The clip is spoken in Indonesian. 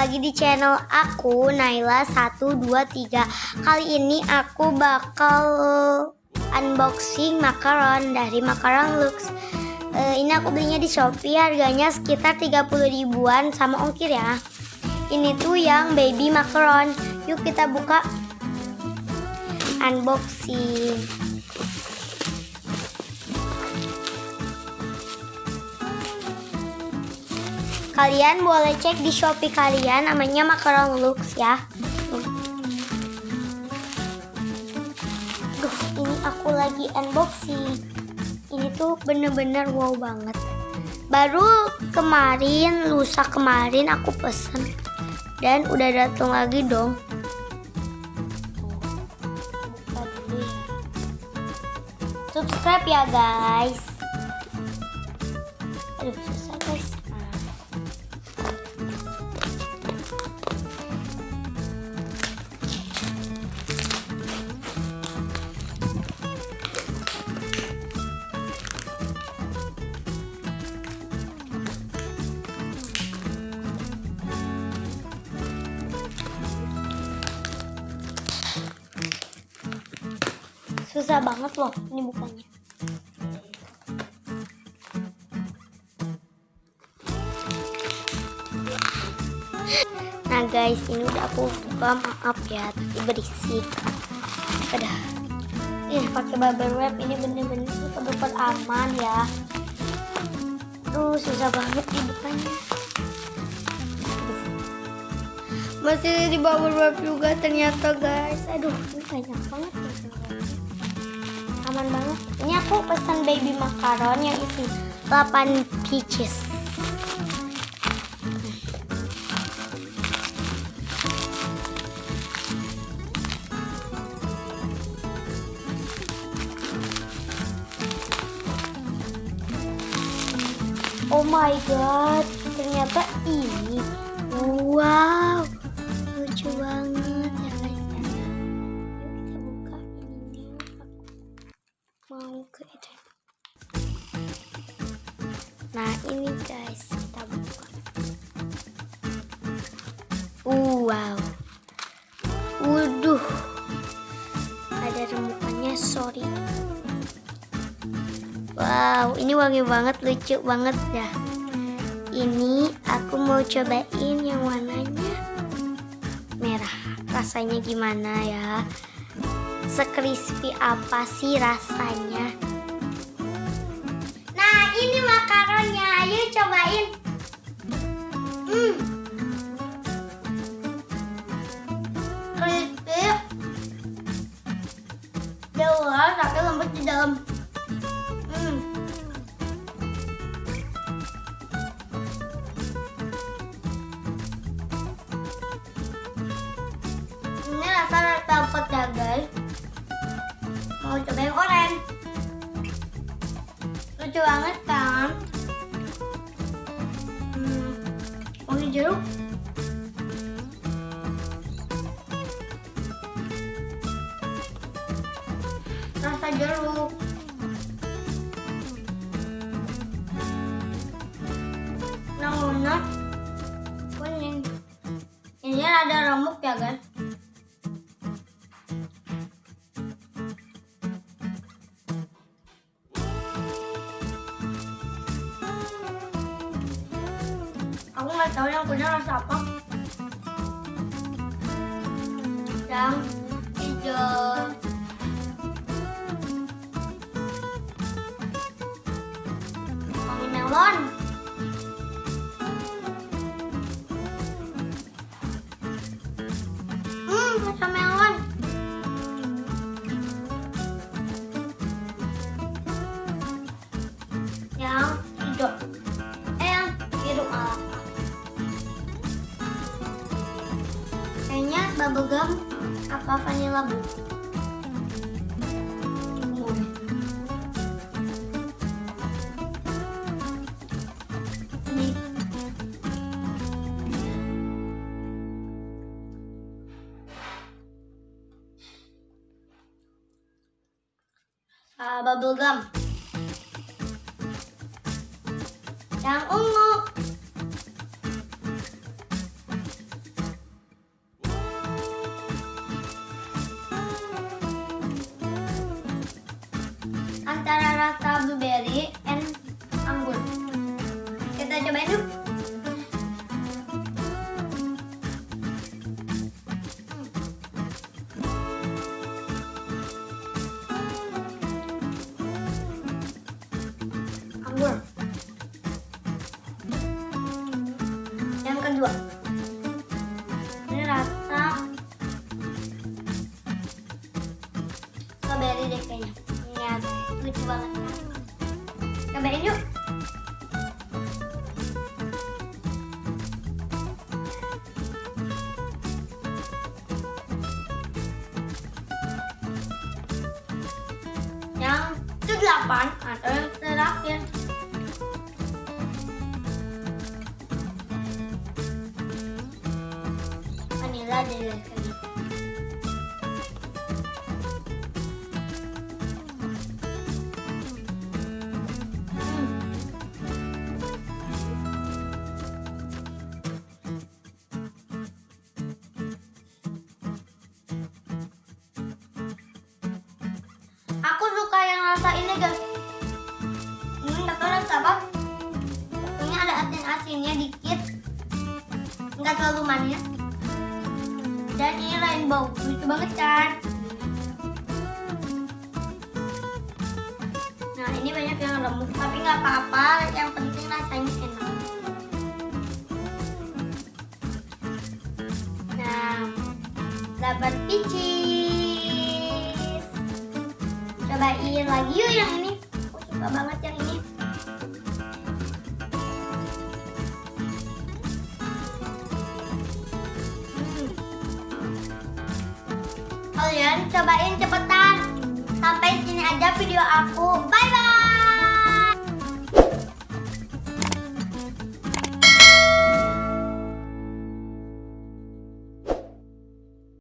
lagi di channel aku, Naila 123. Kali ini aku bakal unboxing makaron dari Makaron Lux. Ini aku belinya di Shopee, harganya sekitar 30 ribuan sama ongkir ya. Ini tuh yang baby makaron. Yuk kita buka, unboxing. Kalian boleh cek di Shopee kalian, namanya Makaron Lux ya. Duh, ini aku lagi unboxing. Ini tuh bener-bener wow banget. Baru kemarin, lusa kemarin aku pesen dan udah datang lagi dong. Buka dulu ya. Subscribe ya guys. Aduh susah guys. Susah banget loh ini bukannya. Nah guys, ini udah aku buka, maaf ya tapi berisik. Udah. Pakai bubble wrap, ini bener-bener super aman ya. Aduh susah banget dibukanya. Masih di bubble wrap juga ternyata guys. Aduh ini banyak banget ya. Aman banget. Ini aku pesan baby makaron yang isi 8 pieces. Oh my god, ternyata ini. Wow, lucu banget ya guys. Yuk kita buka ininya. Mau ke itu. Nah ini guys, kita buka. Wow. Waduh. Ada remukannya, sorry. Wow, ini wangi banget, lucu banget ya. Ini aku mau cobain yang warnanya merah. Rasanya gimana ya? Sekrispy apa sih rasanya? Nah ini makaronnya, ayo cobain. Crispy di luar tapi lembut di dalam. Ini rasa dapat ya guys. Mau coba yang oranye. Lucu banget kan? Wangi jeruk. Rasa jeruk. Warna kuning. Ini ada remuk ya guys. Aku nggak tahu yang punya rasa apa. Yang hijau. Wangi melon. Rasa melon. Yang hijau. Yang biru malah. Kayaknya bubblegum apa vanilla bu. Ini. Bubblegum. Yang ungu. strawberry deh kayaknya. Ini lucu banget. Cobain yuk. Yang ke-8 atau yang terakhir. Vanilla deh kayaknya. Aku suka yang rasa ini guys. Nggak tahu rasa apa. Pokoknya ada asin-asinnya dikit. Nggak terlalu manis. Dan ini rainbow, lucu banget kan? Nah ini banyak yang remuk, tapi nggak apa-apa. Yang penting rasanya enak. Nah, dapat peaches. Cobain lagi yuk yang ini. Aku suka banget yang ini. Kalian cobain cepetan. Sampai sini aja video aku. Bye bye.